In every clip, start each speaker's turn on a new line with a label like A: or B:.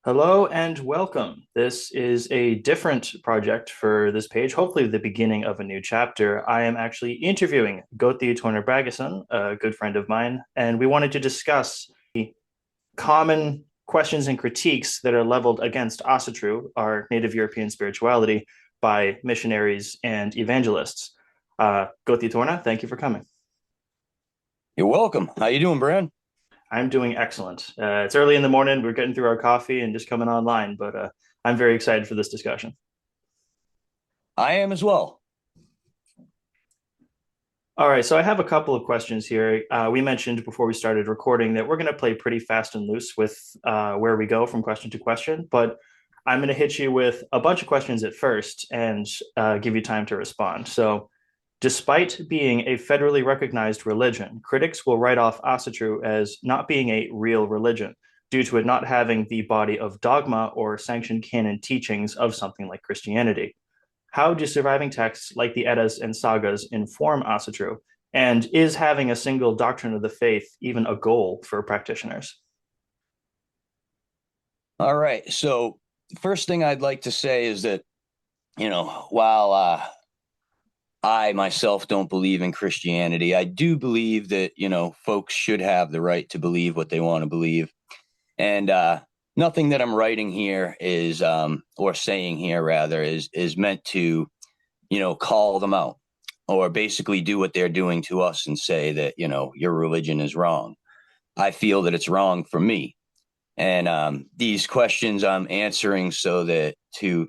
A: Hello and welcome. This is a different project for this page, hopefully the beginning of a new chapter. I am actually interviewing Gothi Torna Braggison, a good friend of mine, and we wanted to discuss the common questions and critiques that are leveled against Asatru, our native European spirituality, by missionaries and evangelists. Gothi Torna, thank you for coming.
B: You're welcome. How you doing, Brad?
A: I'm doing excellent. It's early in the morning. We're getting through our coffee and just coming online, but I'm very excited for this discussion.
B: I am as well.
A: All right, so I have a couple of questions here. We mentioned before we started recording that we're going to play pretty fast and loose with where we go from question to question, but I'm going to hit you with a bunch of questions at first and give you time to respond. So, despite being a federally recognized religion, critics will write off Asatru as not being a real religion due to it not having the body of dogma or sanctioned canon teachings of something like Christianity. How do surviving texts like the Eddas and Sagas inform Asatru? And is having a single doctrine of the faith even a goal for practitioners?
B: All right. So, first thing I'd like to say is that, while I myself don't believe in Christianity, I do believe that, folks should have the right to believe what they want to believe. And nothing that I'm writing here is, or saying here rather, is meant to, call them out or basically do what they're doing to us and say that, your religion is wrong. I feel that it's wrong for me. And these questions I'm answering so that to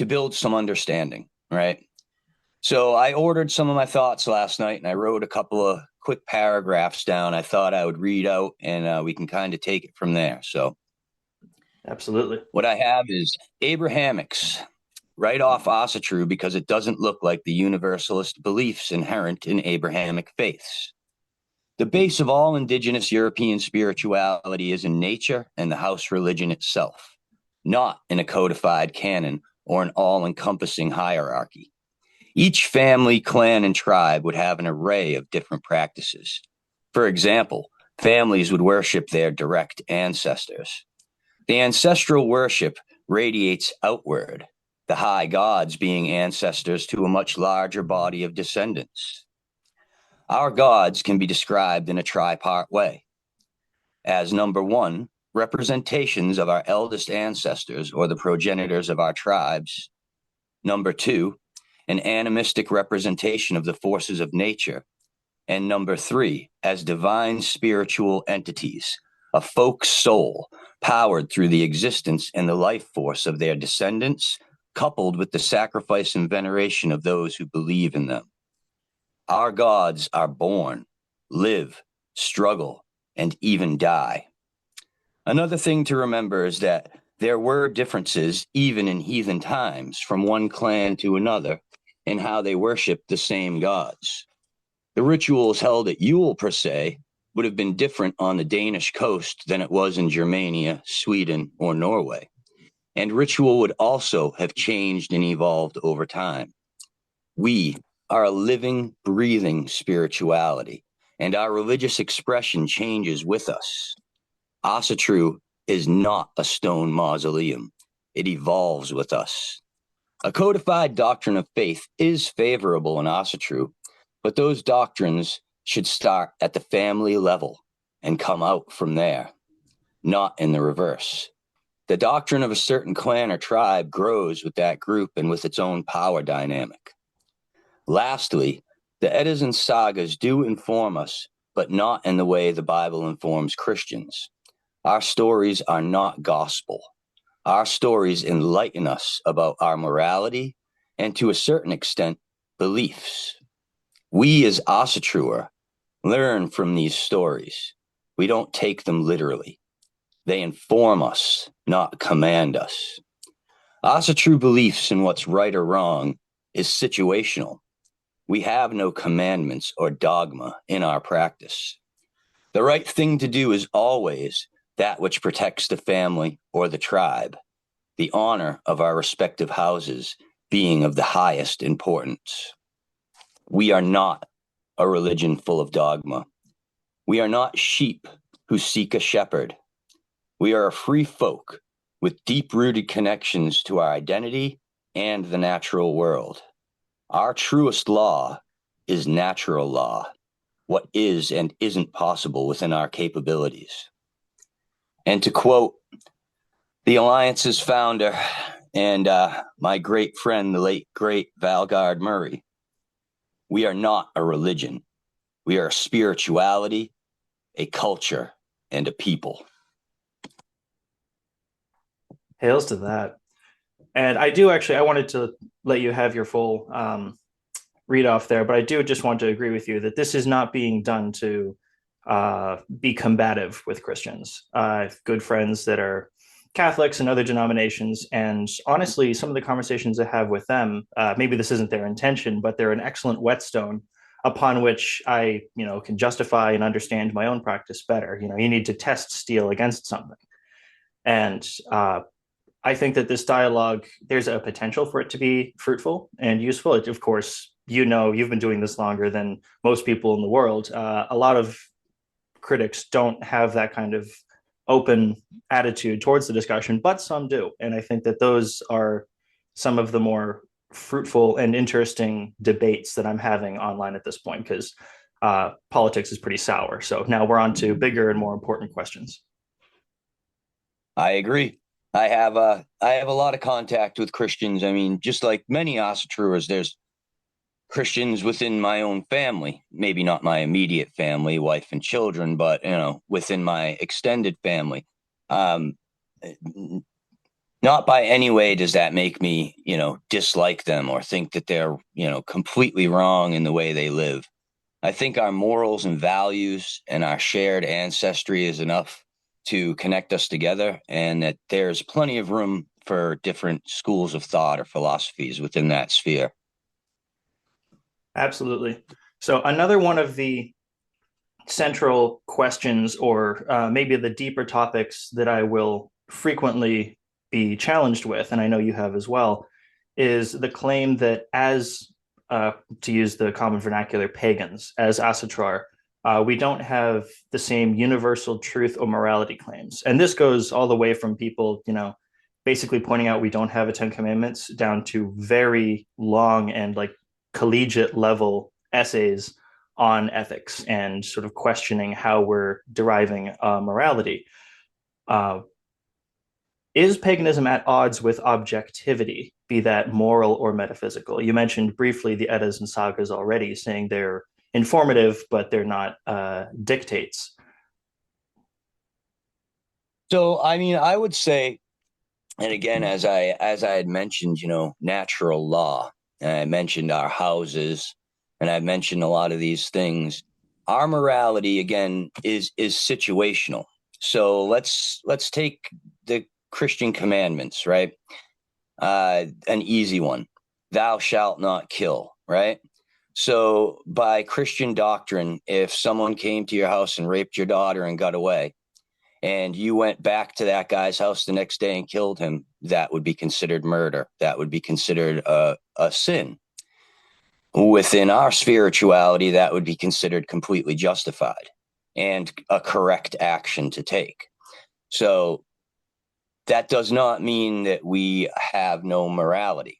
B: build some understanding, right? So I ordered some of my thoughts last night, and I wrote a couple of quick paragraphs down. I thought I would read out, and we can kind of take it from there. So
A: Absolutely.
B: what I have is Abrahamics. Right off Asatru because it doesn't look like the universalist beliefs inherent in Abrahamic faiths. The base of all indigenous European spirituality is in nature and the house religion itself, not in a codified canon or an all-encompassing hierarchy. Each family, clan, and tribe would have an array of different practices. For example, families would worship their direct ancestors. The ancestral worship radiates outward, the high gods being ancestors to a much larger body of descendants. Our gods can be described in a tripart way. As number one, representations of our eldest ancestors or the progenitors of our tribes. Number two, an animistic representation of the forces of nature. And number three, as divine spiritual entities, a folk soul powered through the existence and the life force of their descendants, coupled with the sacrifice and veneration of those who believe in them. Our gods are born, live, struggle, and even die. Another thing to remember is that there were differences, even in heathen times, from one clan to another in how they worshiped the same gods. The rituals held at Yule, per se, would have been different on the Danish coast than it was in Germania, Sweden, or Norway. And ritual would also have changed and evolved over time. We are a living, breathing spirituality, and our religious expression changes with us. Asatru is not a stone mausoleum. It evolves with us. A codified doctrine of faith is favorable in Asatru, but those doctrines should start at the family level and come out from there, not in the reverse. The doctrine of a certain clan or tribe grows with that group and with its own power dynamic. Lastly, the Eddas and Sagas do inform us, but not in the way the Bible informs Christians. Our stories are not gospel. Our stories enlighten us about our morality and, to a certain extent, beliefs. We, as Asatruer, learn from these stories. We don't take them literally. They inform us, not command us. Asatru beliefs in what's right or wrong is situational. We have no commandments or dogma in our practice. The right thing to do is always that which protects the family or the tribe, the honor of our respective houses being of the highest importance. We are not a religion full of dogma. We are not sheep who seek a shepherd. We are a free folk with deep-rooted connections to our identity and the natural world. Our truest law is natural law, what is and isn't possible within our capabilities. And to quote the Alliance's founder and my great friend, the late, great Valgard Murray, we are not a religion. We are a spirituality, a culture, and a people.
A: Hails to that. And I do actually, I wanted to let you have your full read off there, but I do just want to agree with you that this is not being done to be combative with Christians. I have good friends that are Catholics and other denominations, and honestly, some of the conversations I have with them, maybe this isn't their intention, but they're an excellent whetstone upon which I, can justify and understand my own practice better. You need to test steel against something, and I think that this dialogue, there's a potential for it to be fruitful and useful. Of course, you've been doing this longer than most people in the world. A lot of critics don't have that kind of open attitude towards the discussion, but some do. And I think that those are some of the more fruitful and interesting debates that I'm having online at this point, because politics is pretty sour. So now we're on to bigger and more important questions.
B: I agree. I have a lot of contact with Christians. I mean, just like many Asatruers, there's Christians within my own family, maybe not my immediate family, wife and children, but within my extended family. Um, Not by any way does that make me, dislike them or think that they're, completely wrong in the way they live. I think our morals and values and our shared ancestry is enough to connect us together, and that there's plenty of room for different schools of thought or philosophies within that sphere.
A: Absolutely. So another one of the central questions, or maybe the deeper topics that I will frequently be challenged with, and I know you have as well, is the claim that to use the common vernacular, pagans, as Asatru, we don't have the same universal truth or morality claims. And this goes all the way from people, basically pointing out we don't have a Ten Commandments down to very long and like collegiate level essays on ethics and sort of questioning how we're deriving morality. Uh, is paganism at odds with objectivity, be that moral or metaphysical? You mentioned briefly the Eddas and Sagas already, saying they're informative, but they're not dictates.
B: So, I mean, I would say, and again, as I had mentioned, natural law, and I mentioned our houses, and I mentioned a lot of these things. Our morality, again, is situational. So let's take the Christian commandments, right? An easy one: thou shalt not kill, right? So by Christian doctrine, if someone came to your house and raped your daughter and got away, and you went back to that guy's house the next day and killed him, that would be considered murder. That would be considered a sin. Within our spirituality, that would be considered completely justified and a correct action to take. So that does not mean that we have no morality.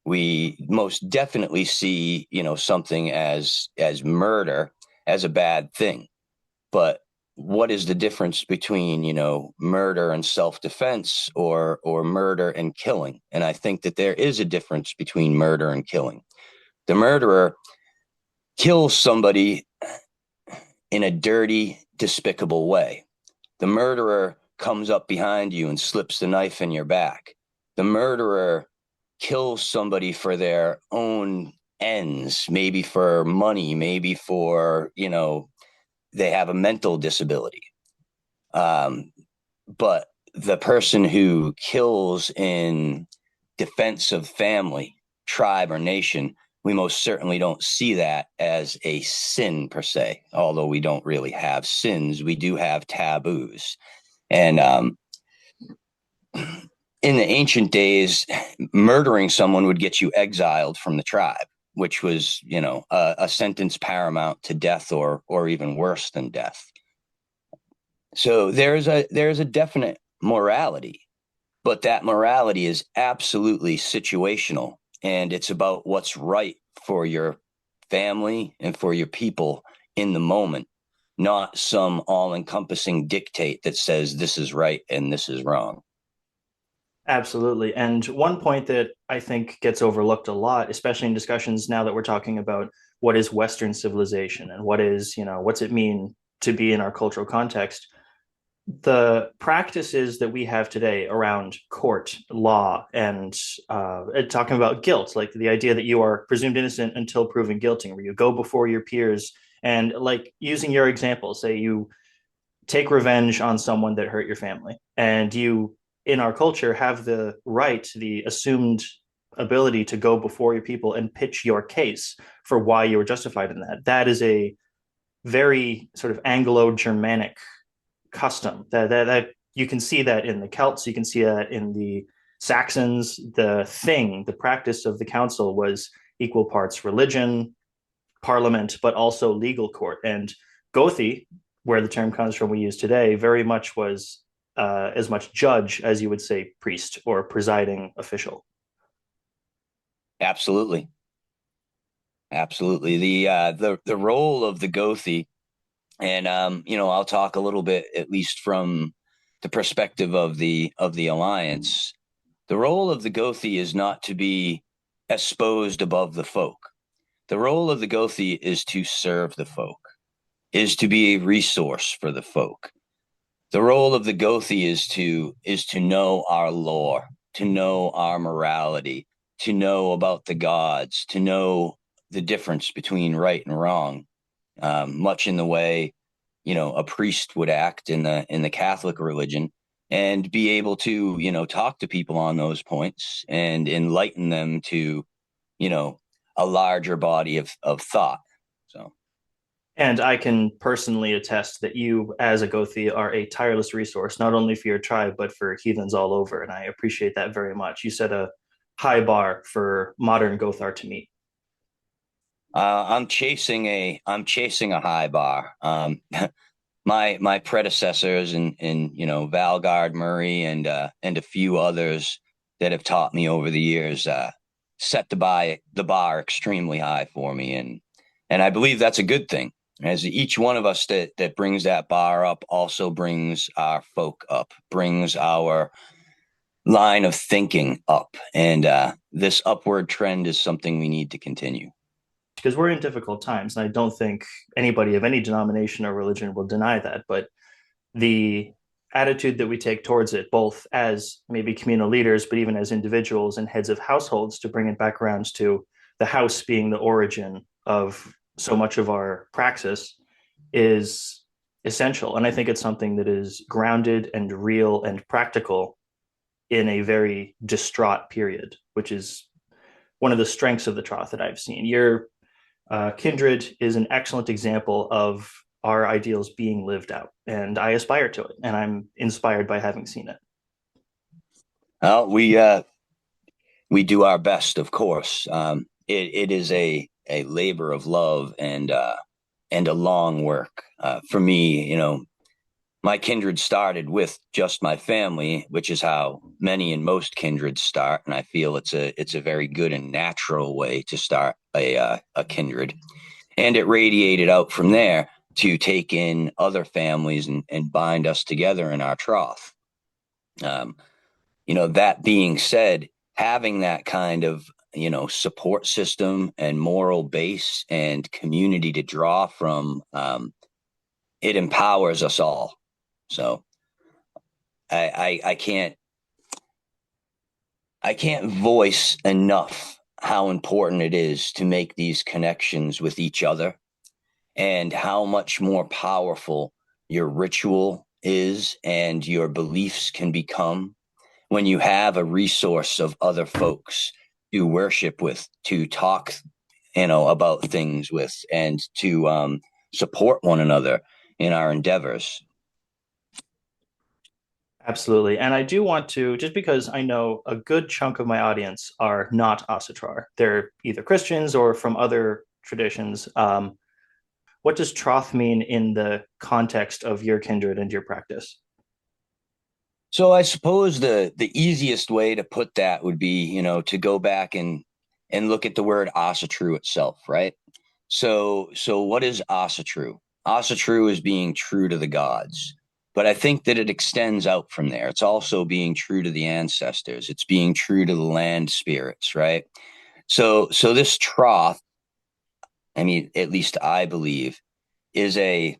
B: We most definitely see, something as murder as a bad thing. But what is the difference between, murder and self-defense, or murder and killing? And I think that there is a difference between murder and killing. The murderer kills somebody in a dirty, despicable way. The murderer comes up behind you and slips the knife in your back. The murderer kills somebody for their own ends, maybe for money, maybe for, they have a mental disability. But the person who kills in defense of family, tribe, or nation, we most certainly don't see that as a sin per se. Although we don't really have sins, we do have taboos. And in the ancient days, murdering someone would get you exiled from the tribe, which was, a sentence paramount to death, or even worse than death. So there's a definite morality, but that morality is absolutely situational, and it's about what's right for your family and for your people in the moment, not some all-encompassing dictate that says this is right and this is wrong.
A: Absolutely. And one point that I think gets overlooked a lot, especially in discussions now that we're talking about what is Western civilization and what is, what's it mean to be in our cultural context, the practices that we have today around court law and talking about guilt, like the idea that you are presumed innocent until proven guilty, where you go before your peers and like using your example, say you take revenge on someone that hurt your family, and you, in our culture, have the right, the assumed ability to go before your people and pitch your case for why you were justified in that. That is a very sort of Anglo-Germanic custom that you can see that in the Celts, you can see that in the Saxons. The practice of the council was equal parts religion, parliament, but also legal court. And Gothi, where the term comes from we use today, very much was as much judge as you would say priest or presiding official.
B: Absolutely. Absolutely. The role of the Gothi, and I'll talk a little bit, at least from the perspective of the alliance. The role of the Gothi is not to be exposed above the folk. The role of the Gothi is to serve the folk, is to be a resource for the folk. The role of the Gothi is to know our lore, to know our morality, to know about the gods, to know the difference between right and wrong, much in the way a priest would act in the Catholic religion, and be able to talk to people on those points and enlighten them to a larger body of thought. So.
A: And I can personally attest that you, as a Gothi, are a tireless resource, not only for your tribe, but for heathens all over. And I appreciate that very much. You set a high bar for modern Gothar to meet.
B: I'm chasing a high bar. My predecessors in Valgard Murray and a few others that have taught me over the years set the bar extremely high for me, and I believe that's a good thing. As each one of us that brings that bar up also brings our folk up, brings our line of thinking up, and this upward trend is something we need to continue.
A: Because we're in difficult times. And I don't think anybody of any denomination or religion will deny that. But the attitude that we take towards it, both as maybe communal leaders, but even as individuals and heads of households, to bring it back around to the house being the origin of so much of our praxis, is essential. And I think it's something that is grounded and real and practical in a very distraught period, which is one of the strengths of the troth that I've seen. Your Kindred is an excellent example of our ideals being lived out, and I aspire to it, and I'm inspired by having seen it.
B: Well, we do our best, of course. It is a labor of love and a long work. For me, my kindred started with just my family, which is how many and most kindreds start, and I feel it's a very good and natural way to start a kindred. And it radiated out from there to take in other families and bind us together in our troth. Um, that being said, having that kind of support system and moral base and community to draw from, it empowers us all. So I can't voice enough how important it is to make these connections with each other, and how much more powerful your ritual is and your beliefs can become when you have a resource of other folks to worship with, to talk, about things with, and to support one another in our endeavors.
A: Absolutely. And I do want to, just because I know a good chunk of my audience are not Asatru, they're either Christians or from other traditions. What does troth mean in the context of your kindred and your practice?
B: So I suppose the easiest way to put that would be, to go back and look at the word Asatru itself, right? So what is Asatru? Asatru is being true to the gods. But I think that it extends out from there. It's also being true to the ancestors. It's being true to the land spirits, right? So this troth, I mean, at least I believe, is a,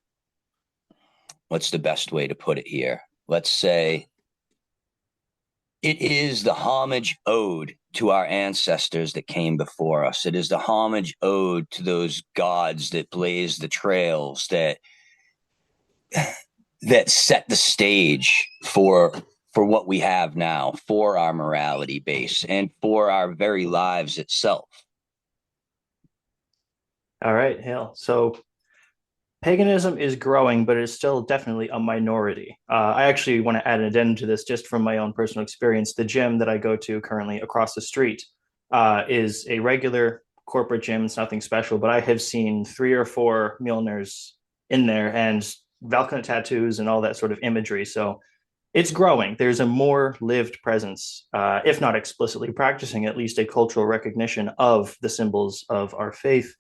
B: what's the best way to put it here? Let's say it is the homage ode to our ancestors that came before us. It is the homage ode to those gods that blazed the trails, that set the stage for what we have now, for our morality base and for our very lives itself.
A: All right, Hale. So paganism is growing, but it's still definitely a minority. I actually want to add an addendum to this just from my own personal experience. The gym that I go to currently across the street is a regular corporate gym. It's nothing special, but I have seen 3 or 4 milliners in there and Valkyrie tattoos and all that sort of imagery. So it's growing. There's a more lived presence, if not explicitly practicing, at least a cultural recognition of the symbols of our faith.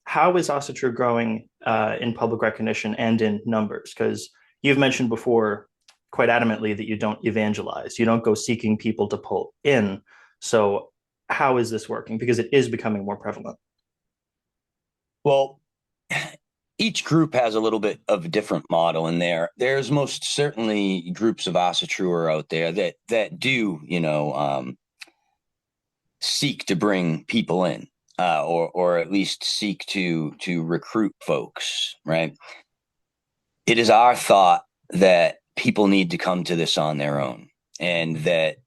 A: How is Asatru growing in public recognition and in numbers? Because you've mentioned before quite adamantly that you don't evangelize, you don't go seeking people to pull in. So, how is this working? Because it is becoming more prevalent.
B: Well, each group has a little bit of a different model in there. There's most certainly groups of Asatru out there that do, seek to bring people in, or at least seek to recruit folks, right? It is our thought that people need to come to this on their own, and that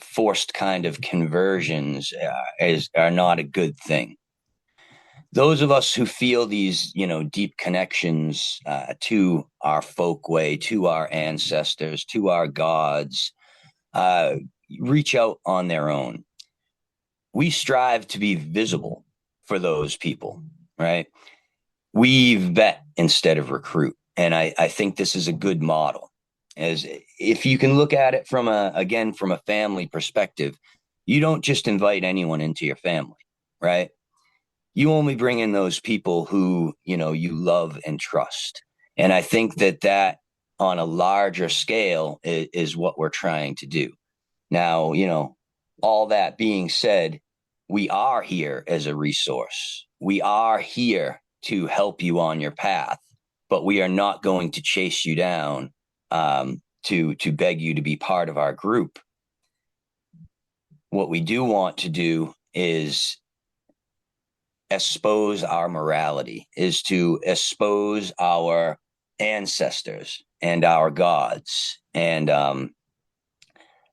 B: forced kind of conversions are not a good thing. Those of us who feel these deep connections to our folkway, to our ancestors, to our gods, uh, reach out on their own. We strive to be visible for those people, right? We vet instead of recruit. And I think this is a good model. As if you can look at it from a family perspective, you don't just invite anyone into your family, right? You only bring in those people who, you love and trust. And I think that on a larger scale is what we're trying to do. Now, all that being said, we are here as a resource. We are here to help you on your path, but we are not going to chase you down to beg you to be part of our group. What we do want to do is expose our morality, is to expose our ancestors and our gods. And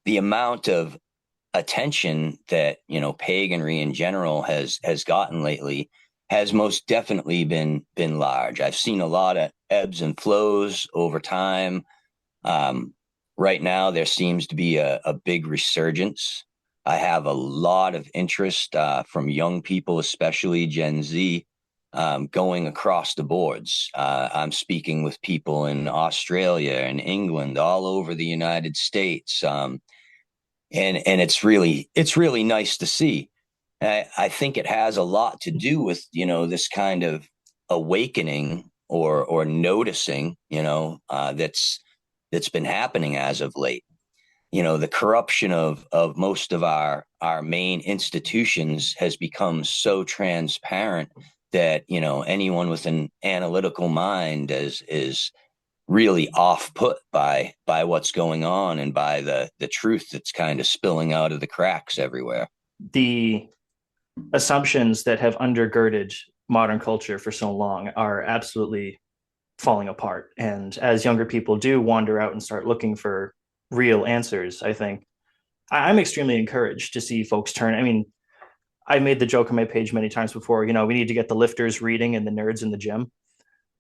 B: the amount of attention that paganry in general has gotten lately has most definitely been large. I've seen a lot of ebbs and flows over time. um, right now there seems to be a big resurgence. I have a lot of interest from young people, especially Gen Z, going across the boards. I'm speaking with people in Australia and England, all over the United States. And it's really nice to see. I think it has a lot to do with this kind of awakening or noticing that's been happening as of late. The corruption of most of our main institutions has become so transparent that anyone with an analytical mind is really off put by what's going on and by the truth that's kind of spilling out of the cracks everywhere.
A: The assumptions that have undergirded modern culture for so long are absolutely falling apart. And as younger people do wander out and start looking for real answers, I think I'm extremely encouraged to see folks turn. I mean, I made the joke on my page many times before, we need to get the lifters reading and the nerds in the gym.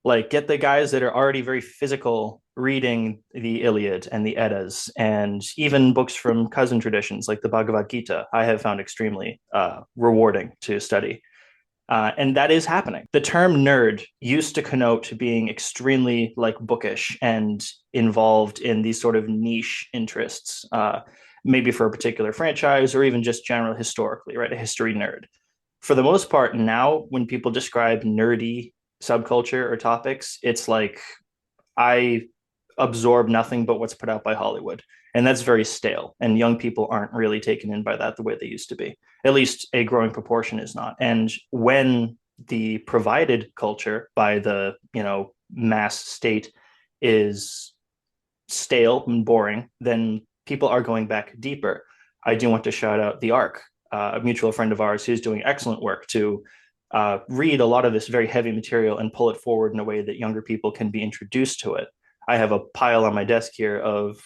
A: Like, get the guys that are already very physical reading the Iliad and the Eddas, and even books from cousin traditions like the Bhagavad Gita. I have found extremely rewarding to study. And that is happening. The term nerd used to connote being extremely like bookish and involved in these sort of niche interests, maybe for a particular franchise or even just general historically, right? A history nerd. For the most part, now when people describe nerdy subculture or topics, it's like I absorb nothing but what's put out by Hollywood. And that's very stale. And young people aren't really taken in by that the way they used to be. At least a growing proportion is not. And when the provided culture by the, mass state is stale and boring, then people are going back deeper. I do want to shout out the Arc, a mutual friend of ours who's doing excellent work to read a lot of this very heavy material and pull it forward in a way that younger people can be introduced to it. I have a pile on my desk here of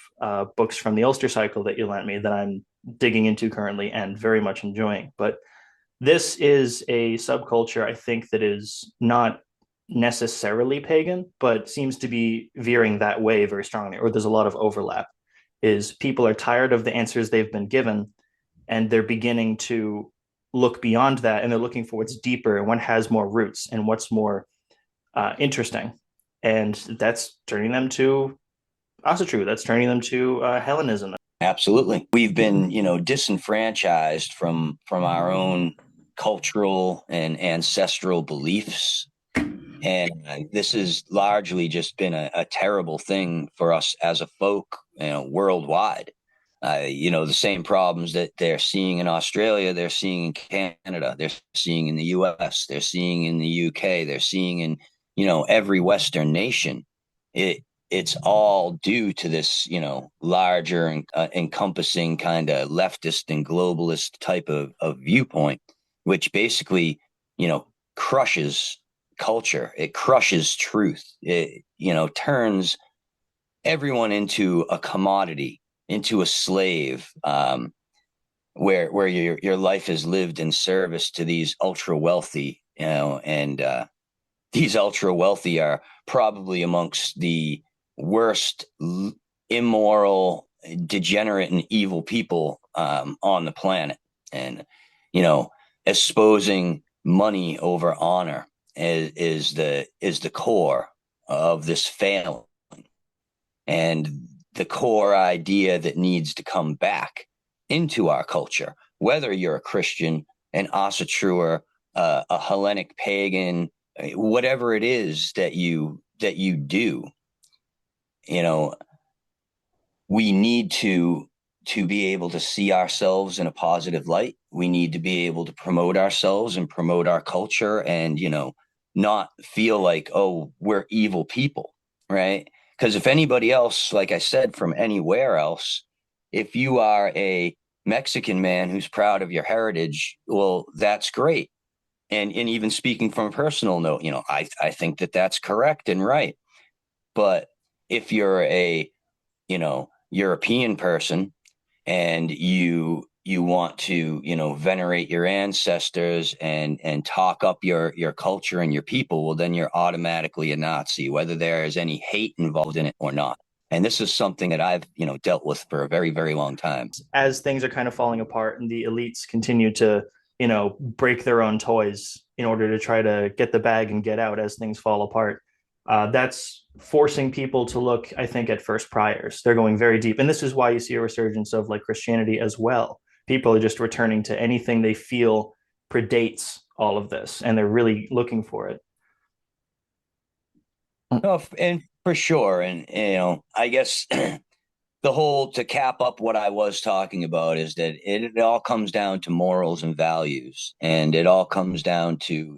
A: books from the Ulster cycle that you lent me that I'm digging into currently and very much enjoying. But this is a subculture, I think, that is not necessarily pagan, but seems to be veering that way very strongly, or there's a lot of overlap. Is people are tired of the answers they've been given, and they're beginning to look beyond that, and they're looking for what's deeper and what has more roots and what's more interesting, and that's turning them to Asatru. That's turning them to Hellenism.
B: Absolutely. We've been, disenfranchised from our own cultural and ancestral beliefs. And this has largely just been a terrible thing for us as a folk, worldwide. The same problems that they're seeing in Australia, they're seeing in Canada, they're seeing in the US, they're seeing in the UK, they're seeing in, every Western nation. It's all due to this, larger and encompassing kind of leftist and globalist type of viewpoint, which basically, crushes culture. It crushes truth. It, turns everyone into a commodity, into a slave, where your life is lived in service to these ultra wealthy, and these ultra wealthy are probably amongst the worst, immoral, degenerate, and evil people on the planet. And exposing money over honor is the core of this failing, and the core idea that needs to come back into our culture, whether you're a Christian, an Asatru, a Hellenic pagan, whatever it is that you do, we need to be able to see ourselves in a positive light. We need to be able to promote ourselves and promote our culture, and not feel like, oh, we're evil people, right? Because if anybody else, like I said, from anywhere else, if you are a Mexican man who's proud of your heritage, well, that's great. And even speaking from a personal note, I think that that's correct and right. But if you're a, European person, and you want to, venerate your ancestors and talk up your culture and your people, well, then you're automatically a Nazi, whether there is any hate involved in it or not. And this is something that I've, dealt with for a very, very long time.
A: As things are kind of falling apart and the elites continue to, break their own toys in order to try to get the bag and get out as things fall apart, that's forcing people to look, I think, at first priors. They're going very deep. And this is why you see a resurgence of like Christianity as well. People are just returning to anything they feel predates all of this, and they're really looking for it.
B: No, and for sure. And, I guess the whole, to cap up what I was talking about, is that it all comes down to morals and values, and it all comes down to,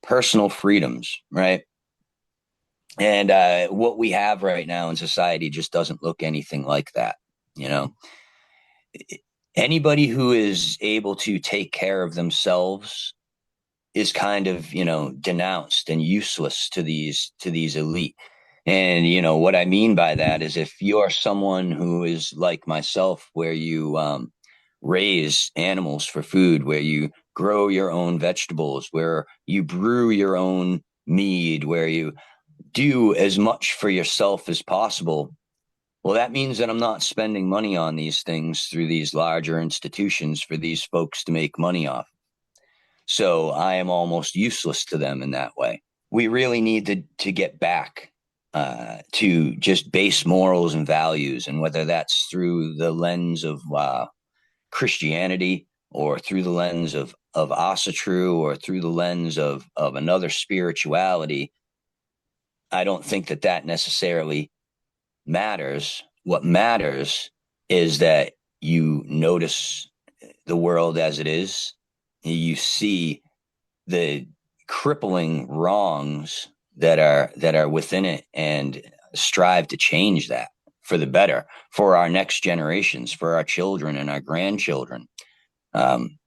B: personal freedoms, right? And what we have right now in society just doesn't look anything like that. You know, anybody who is able to take care of themselves is kind of, denounced and useless to these elite. And what I mean by that is, if you're someone who is like myself, where you raise animals for food, where you grow your own vegetables, where you brew your own mead, where you do as much for yourself as possible, well, that means that I'm not spending money on these things through these larger institutions for these folks to make money off. So I am almost useless to them in that way. We really need to get back to just base morals and values, and whether that's through the lens of Christianity, or through the lens of Asatru, or through the lens of another spirituality. I don't think that that necessarily matters. What matters is that you notice the world as it is. You see the crippling wrongs that are within it, and strive to change that for the better, for our next generations, for our children and our grandchildren. Um,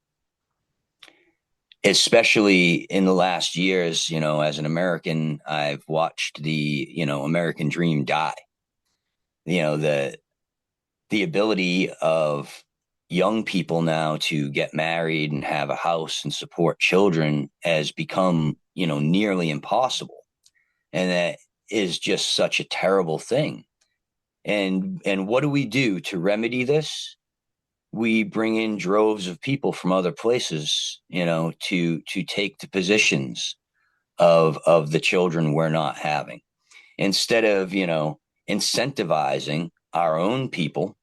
B: Especially in the last years, as an American, I've watched the, American dream die. The ability of young people now to get married and have a house and support children has become, nearly impossible. And that is just such a terrible thing. And what do we do to remedy this? We bring in droves of people from other places, to take the positions of the children we're not having, instead of, incentivizing our own people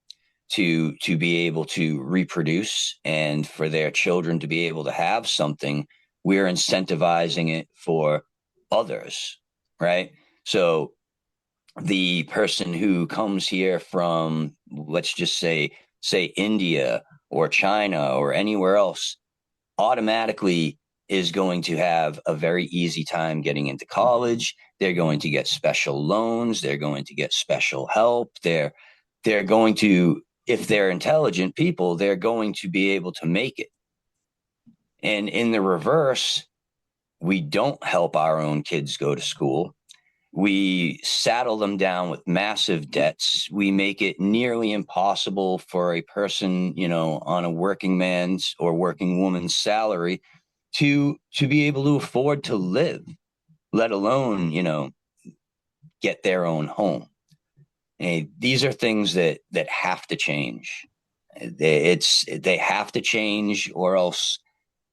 B: to be able to reproduce, and for their children to be able to have something. We're incentivizing it for others, right? So the person who comes here from, let's just say India or China or anywhere else, automatically is going to have a very easy time getting into college. They're going to get special loans. They're going to get special help. They're going to, if they're intelligent people, they're going to be able to make it. And in the reverse, we don't help our own kids go to school. We saddle them down with massive debts. We make it nearly impossible for a person, on a working man's or working woman's salary to be able to afford to live, let alone, get their own home. And these are things that have to change. They have to change, or else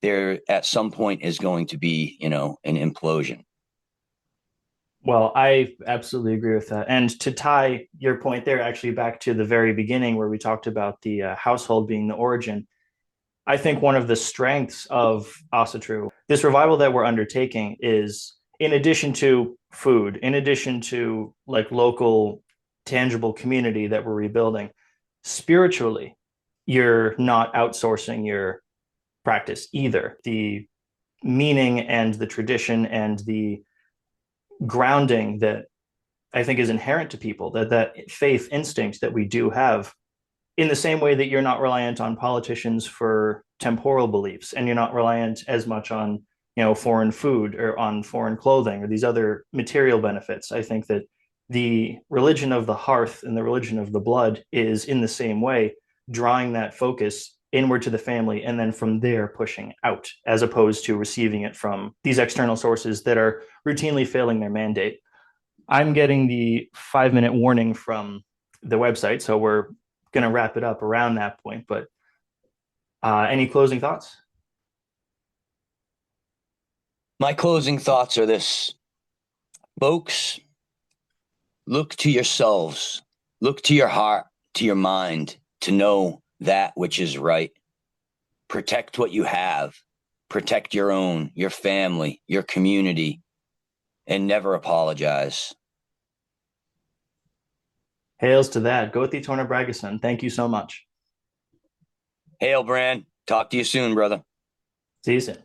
B: there at some point is going to be, an implosion.
A: Well, I absolutely agree with that. And to tie your point there actually back to the very beginning where we talked about the household being the origin, I think one of the strengths of Asatru, this revival that we're undertaking, is in addition to food, in addition to like local tangible community that we're rebuilding, spiritually, you're not outsourcing your practice either. The meaning and the tradition and the grounding that I think is inherent to people, that faith instinct that we do have, in the same way that you're not reliant on politicians for temporal beliefs, and you're not reliant as much on foreign food or on foreign clothing or these other material benefits. I think that the religion of the hearth and the religion of the blood is in the same way, drawing that focus inward to the family and then from there pushing out, as opposed to receiving it from these external sources that are routinely failing their mandate. I'm getting the 5-minute warning from the website, so we're going to wrap it up around that point. But any closing thoughts?
B: My closing thoughts are this: folks, look to yourselves, look to your heart, to your mind, to know that which is right. Protect what you have, protect your own, your family, your community, and never apologize.
A: Hails to that. Gothi Torna Braggison, thank you so much.
B: Hail, Brand. Talk to you soon, brother.
A: See you soon.